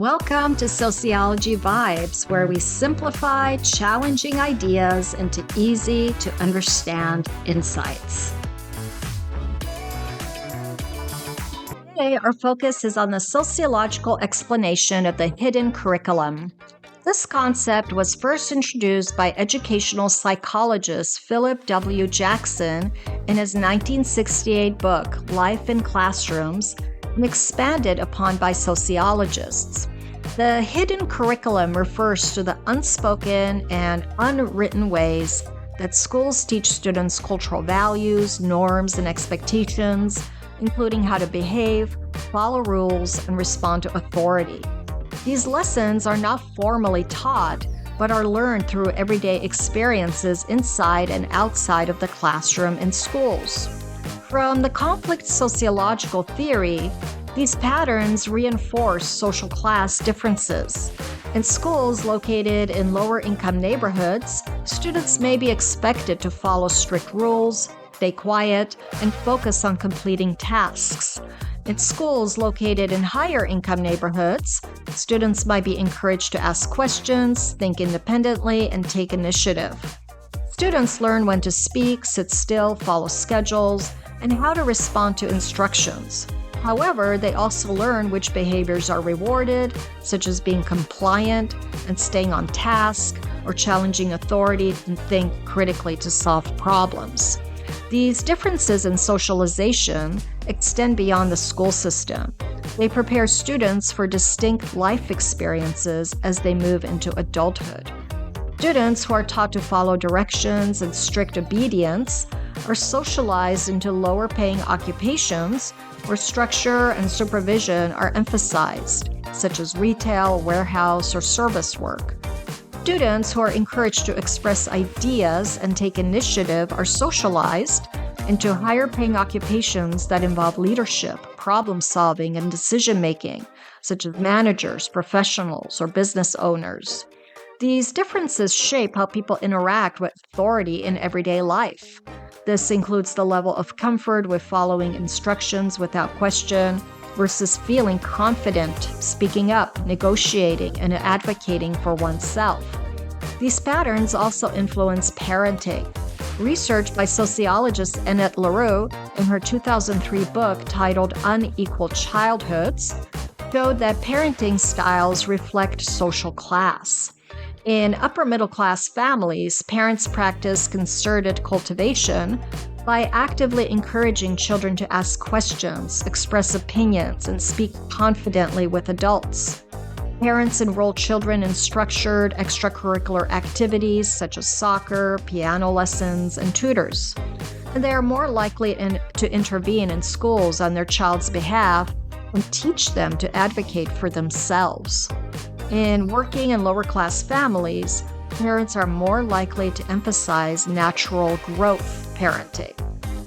Welcome to Sociology Vibes, where we simplify challenging ideas into easy to understand insights. Today, our focus is on the sociological explanation of the hidden curriculum. This concept was first introduced by educational psychologist Philip W. Jackson in his 1968 book, Life in Classrooms, and expanded upon by sociologists. The hidden curriculum refers to the unspoken and unwritten ways that schools teach students cultural values, norms, and expectations, including how to behave, follow rules, and respond to authority. These lessons are not formally taught, but are learned through everyday experiences inside and outside of the classroom in schools. From the conflict sociological theory, these patterns reinforce social class differences. In schools located in lower-income neighborhoods, students may be expected to follow strict rules, stay quiet, and focus on completing tasks. In schools located in higher-income neighborhoods, students might be encouraged to ask questions, think independently, and take initiative. Students learn when to speak, sit still, follow schedules, and how to respond to instructions. However, they also learn which behaviors are rewarded, such as being compliant and staying on task, or challenging authority and think critically to solve problems. These differences in socialization extend beyond the school system. They prepare students for distinct life experiences as they move into adulthood. Students who are taught to follow directions and strict obedience are socialized into lower-paying occupations where structure and supervision are emphasized, such as retail, warehouse, or service work. Students who are encouraged to express ideas and take initiative are socialized into higher-paying occupations that involve leadership, problem-solving, and decision-making, such as managers, professionals, or business owners. These differences shape how people interact with authority in everyday life. This includes the level of comfort with following instructions without question versus feeling confident, speaking up, negotiating, and advocating for oneself. These patterns also influence parenting. Research by sociologist Annette LaRue in her 2003 book titled Unequal Childhoods showed that parenting styles reflect social class. In upper-middle-class families, parents practice concerted cultivation by actively encouraging children to ask questions, express opinions, and speak confidently with adults. Parents enroll children in structured extracurricular activities such as soccer, piano lessons, and tutors. And they are more likely to intervene in schools on their child's behalf and teach them to advocate for themselves. In working and lower-class families, parents are more likely to emphasize natural growth parenting.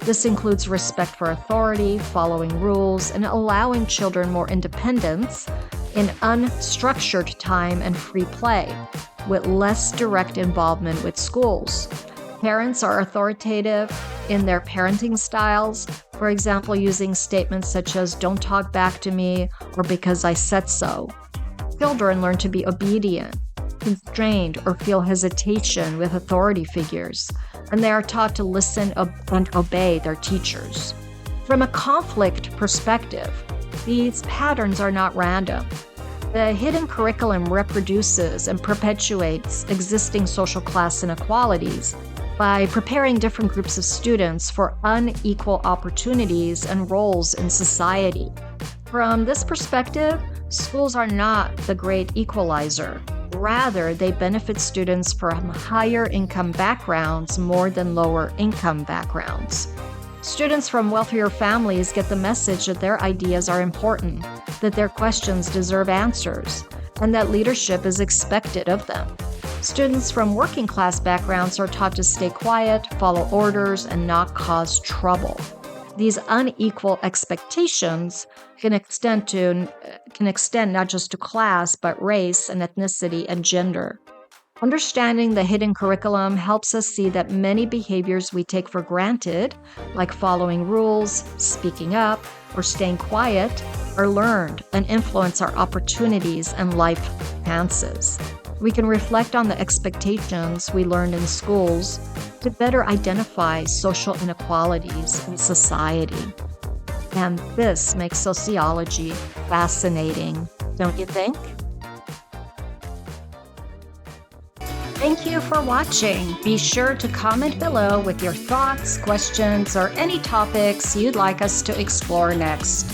This includes respect for authority, following rules, and allowing children more independence in unstructured time and free play, with less direct involvement with schools. Parents are authoritative in their parenting styles, for example, using statements such as, "Don't talk back to me," or "because I said so." Children learn to be obedient, constrained, or feel hesitation with authority figures, and they are taught to listen and obey their teachers. From a conflict perspective, these patterns are not random. The hidden curriculum reproduces and perpetuates existing social class inequalities by preparing different groups of students for unequal opportunities and roles in society. From this perspective, schools are not the great equalizer. Rather, they benefit students from higher income backgrounds more than lower income backgrounds. Students from wealthier families get the message that their ideas are important, that their questions deserve answers, and that leadership is expected of them. Students from working class backgrounds are taught to stay quiet, follow orders, and not cause trouble. These unequal expectations can extend not just to class, but race and ethnicity and gender. Understanding the hidden curriculum helps us see that many behaviors we take for granted, like following rules, speaking up, or staying quiet are learned and influence our opportunities and life chances. We can reflect on the expectations we learned in schools to better identify social inequalities in society. And this makes sociology fascinating, don't you think? Thank you for watching. Be sure to comment below with your thoughts, questions, or any topics you'd like us to explore next.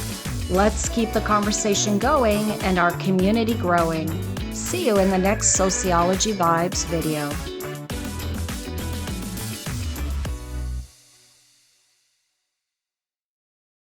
Let's keep the conversation going and our community growing. See you in the next Sociology Vibes video.